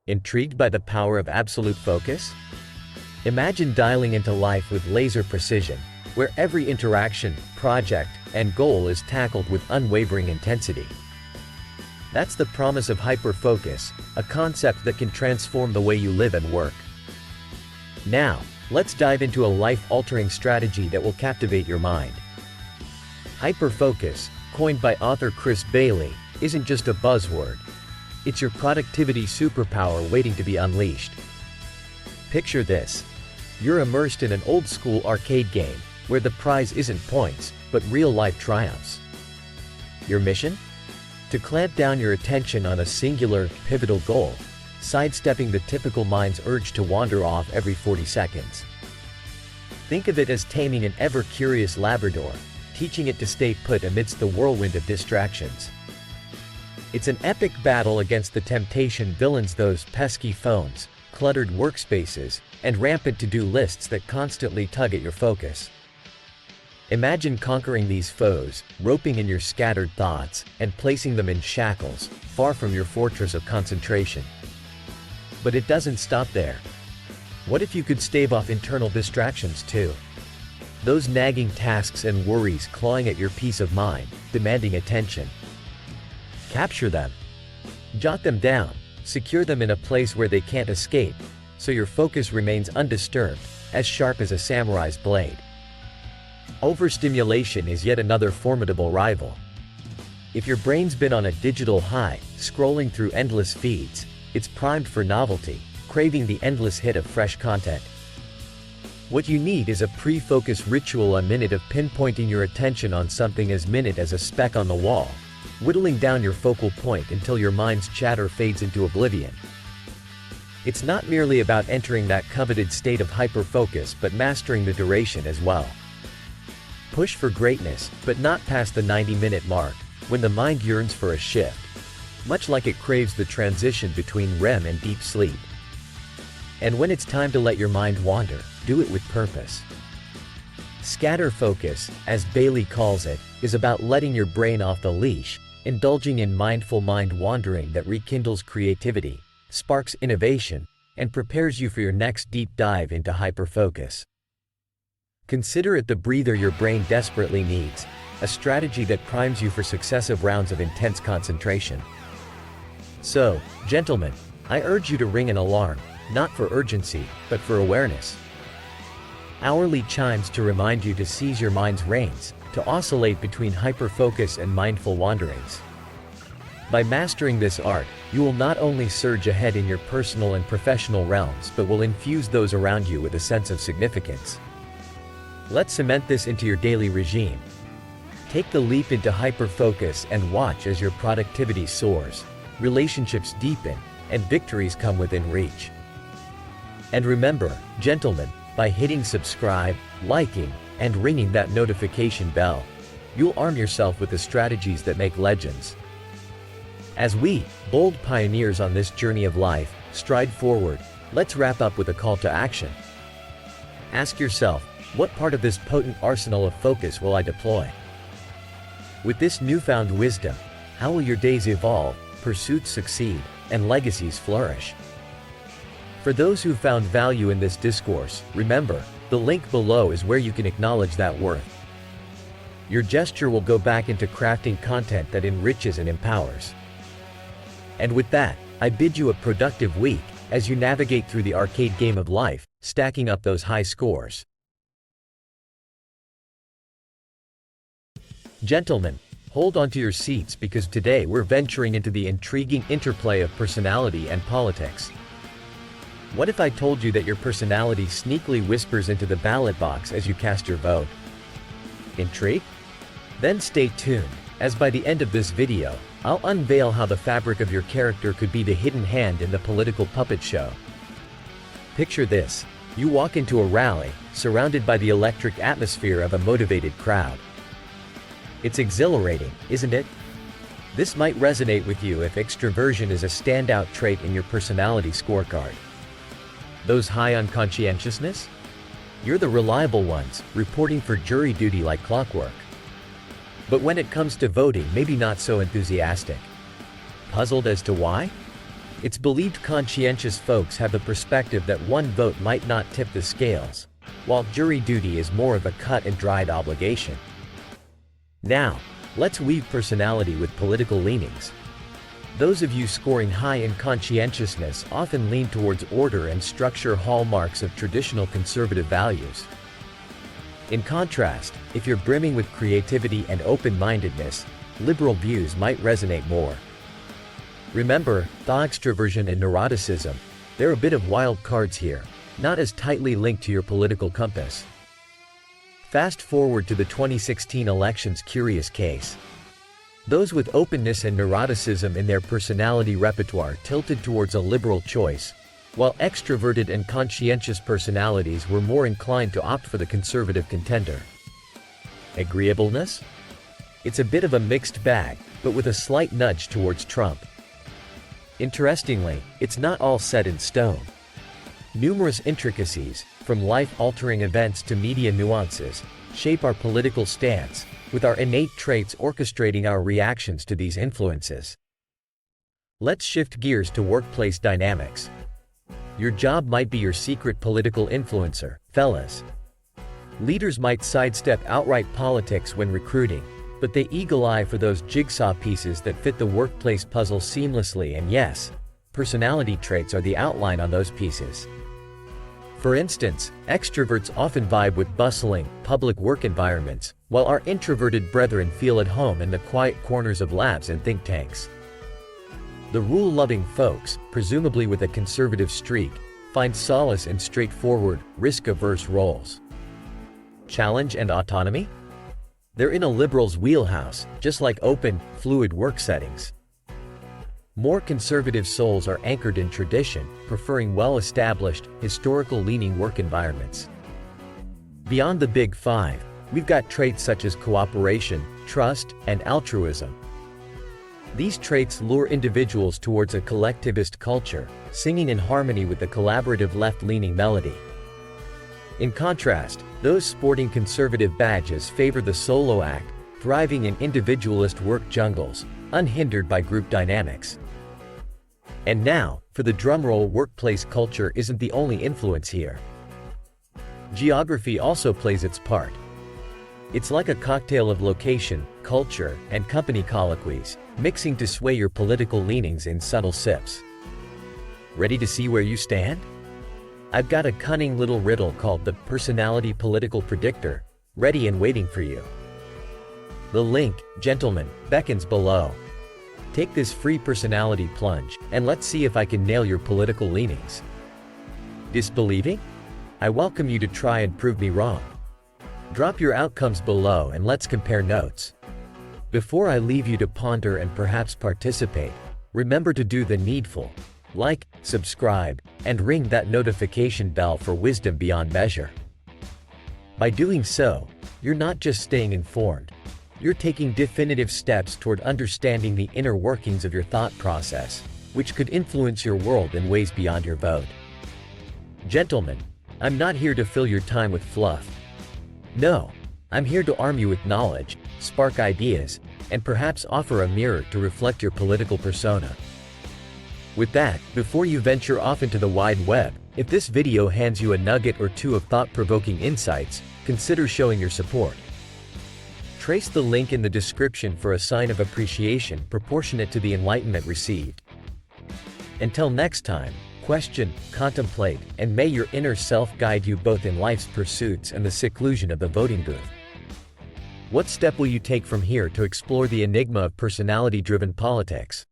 Intrigued by the power of absolute focus? Imagine dialing into life with laser precision, where every interaction, project, and goal is tackled with unwavering intensity. That's the promise of hyperfocus, a concept that can transform the way you live and work. Now, let's dive into a life-altering strategy that will captivate your mind. Hyperfocus, coined by author Chris Bailey, isn't just a buzzword. It's your productivity superpower waiting to be unleashed. Picture this. You're immersed in an old-school arcade game, where the prize isn't points, but real-life triumphs. Your mission? To clamp down your attention on a singular, pivotal goal, sidestepping the typical mind's urge to wander off every 40 seconds. Think of it as taming an ever-curious Labrador, teaching it to stay put amidst the whirlwind of distractions. It's an epic battle against the temptation villains, those pesky phones, cluttered workspaces, and rampant to-do lists that constantly tug at your focus. Imagine conquering these foes, roping in your scattered thoughts, and placing them in shackles, far from your fortress of concentration. But it doesn't stop there. What if you could stave off internal distractions too? Those nagging tasks and worries clawing at your peace of mind, demanding attention. Capture them. Jot them down, secure them in a place where they can't escape, so your focus remains undisturbed, as sharp as a samurai's blade. Overstimulation is yet another formidable rival. If your brain's been on a digital high, scrolling through endless feeds, it's primed for novelty, craving the endless hit of fresh content. What you need is a pre-focus ritual, a minute of pinpointing your attention on something as minute as a speck on the wall, whittling down your focal point until your mind's chatter fades into oblivion. It's not merely about entering that coveted state of hyperfocus, but mastering the duration as well. Push for greatness, but not past the 90-minute mark, when the mind yearns for a shift, much like it craves the transition between REM and deep sleep. And when it's time to let your mind wander, do it with purpose. Scatter focus, as Bailey calls it, is about letting your brain off the leash, indulging in mindful mind wandering that rekindles creativity, sparks innovation, and prepares you for your next deep dive into hyperfocus. Consider it the breather your brain desperately needs, a strategy that primes you for successive rounds of intense concentration. So, gentlemen, I urge you to ring an alarm, not for urgency, but for awareness. Hourly chimes to remind you to seize your mind's reins, to oscillate between hyperfocus and mindful wanderings. By mastering this art, you will not only surge ahead in your personal and professional realms, but will infuse those around you with a sense of significance. Let's cement this into your daily regime. Take the leap into hyperfocus and watch as your productivity soars, relationships deepen, and victories come within reach. And remember, gentlemen, by hitting subscribe, liking, and ringing that notification bell, you'll arm yourself with the strategies that make legends. As we, bold pioneers on this journey of life, stride forward, let's wrap up with a call to action. Ask yourself, what part of this potent arsenal of focus will I deploy? With this newfound wisdom, how will your days evolve, pursuits succeed, and legacies flourish? For those who found value in this discourse, remember, the link below is where you can acknowledge that worth. Your gesture will go back into crafting content that enriches and empowers. And with that, I bid you a productive week, as you navigate through the arcade game of life, stacking up those high scores. Gentlemen, hold on to your seats, because today we're venturing into the intriguing interplay of personality and politics. What if I told you that your personality sneakily whispers into the ballot box as you cast your vote? Intrigued? Then stay tuned, as by the end of this video, I'll unveil how the fabric of your character could be the hidden hand in the political puppet show. Picture this: you walk into a rally, surrounded by the electric atmosphere of a motivated crowd. It's exhilarating, isn't it? This might resonate with you if extroversion is a standout trait in your personality scorecard. Those high on conscientiousness? You're the reliable ones, reporting for jury duty like clockwork. But when it comes to voting, maybe not so enthusiastic. Puzzled as to why? It's believed conscientious folks have the perspective that one vote might not tip the scales, while jury duty is more of a cut-and-dried obligation. Now, let's weave personality with political leanings. Those of you scoring high in conscientiousness often lean towards order and structure, hallmarks of traditional conservative values. In contrast, if you're brimming with creativity and open-mindedness, liberal views might resonate more. Remember, thought extroversion and neuroticism, they're a bit of wild cards here, not as tightly linked to your political compass. Fast forward to the 2016 election's curious case. Those with openness and neuroticism in their personality repertoire tilted towards a liberal choice, while extroverted and conscientious personalities were more inclined to opt for the conservative contender. Agreeableness? It's a bit of a mixed bag, but with a slight nudge towards Trump. Interestingly, it's not all set in stone. Numerous intricacies, from life-altering events to media nuances, shape our political stance, with our innate traits orchestrating our reactions to these influences. Let's shift gears to workplace dynamics. Your job might be your secret political influencer, fellas. Leaders might sidestep outright politics when recruiting, but they eagle eye for those jigsaw pieces that fit the workplace puzzle seamlessly, and yes, personality traits are the outline on those pieces. For instance, extroverts often vibe with bustling, public work environments, while our introverted brethren feel at home in the quiet corners of labs and think tanks. The rule-loving folks, presumably with a conservative streak, find solace in straightforward, risk-averse roles. Challenge and autonomy? They're in a liberal's wheelhouse, just like open, fluid work settings. More conservative souls are anchored in tradition, preferring well-established, historical-leaning work environments. Beyond the Big Five, we've got traits such as cooperation, trust, and altruism. These traits lure individuals towards a collectivist culture, singing in harmony with the collaborative left-leaning melody. In contrast, those sporting conservative badges favor the solo act, thriving in individualist work jungles, unhindered by group dynamics. And now, for the drumroll, workplace culture isn't the only influence here. Geography also plays its part. It's like a cocktail of location, culture, and company colloquies, mixing to sway your political leanings in subtle sips. Ready to see where you stand? I've got a cunning little riddle called the Personality Political Predictor, ready and waiting for you. The link, gentlemen, beckons below. Take this free personality plunge, and let's see if I can nail your political leanings. Disbelieving? I welcome you to try and prove me wrong. Drop your outcomes below and let's compare notes. Before I leave you to ponder and perhaps participate, remember to do the needful. Like, subscribe, and ring that notification bell for wisdom beyond measure. By doing so, you're not just staying informed, you're taking definitive steps toward understanding the inner workings of your thought process, which could influence your world in ways beyond your vote. Gentlemen, I'm not here to fill your time with fluff. No, I'm here to arm you with knowledge, spark ideas, and perhaps offer a mirror to reflect your political persona. With that, before you venture off into the wide web, if this video hands you a nugget or two of thought-provoking insights, consider showing your support. Trace the link in the description for a sign of appreciation proportionate to the enlightenment received. Until next time, question, contemplate, and may your inner self guide you both in life's pursuits and the seclusion of the voting booth. What step will you take from here to explore the enigma of personality-driven politics?